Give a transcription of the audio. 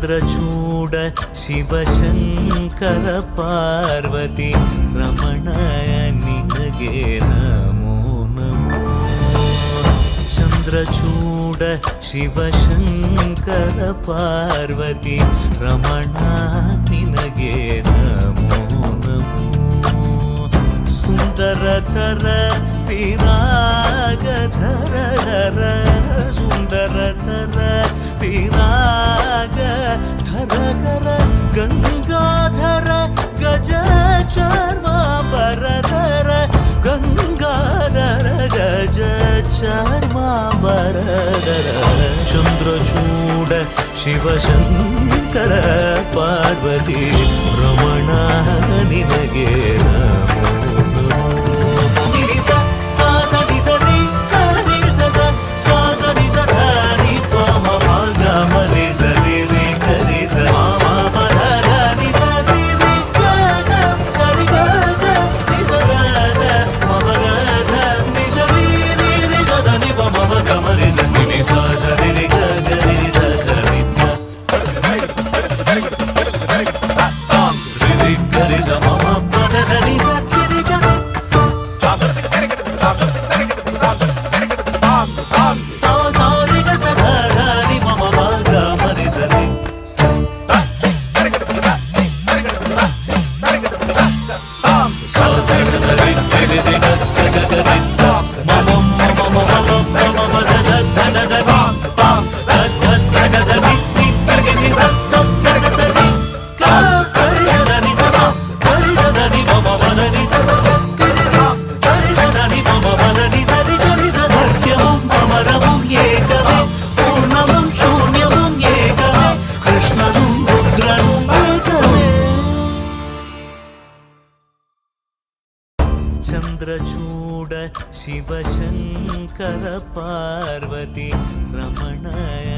ಚಂದ್ರಚೂಡ ಶಿವಶಂಕರ ಪಾರ್ವತಿ ರಮಣಯ ನಿನಗೆ ನಮೋ ನಮೋ. ಚಂದ್ರಚೂಡ ಶಿವಶಂಕರ ಪಾರ್ವತಿ ರಮಣ ನಿನಗೆ ನಮೋ ನಮೋ. ಸುಂದರತರ ಪಿರಾಗಧರ ಧರ ಸುಂದರತರ ಪಿರಾಗ ಧರ ಧರ ಗಂಗಾಧರ ಗಜ ಚರ್ಮಾಂಬರಧರ ಗಂಗಾಧರ ಗಜ ಚರ್ಮಾಂಬರಧರ. ಚಂದ್ರಚೂಡ ಶಿವಶಂಕರ ಪಾರ್ವತಿ ರಮಣ ನಿನಗೆ ನಮೋ ನಮೋ. ಚಂದ್ರಚೂಡ ಶಿವಶಂಕರ ಪಾರ್ವತಿ ರಮಣಯ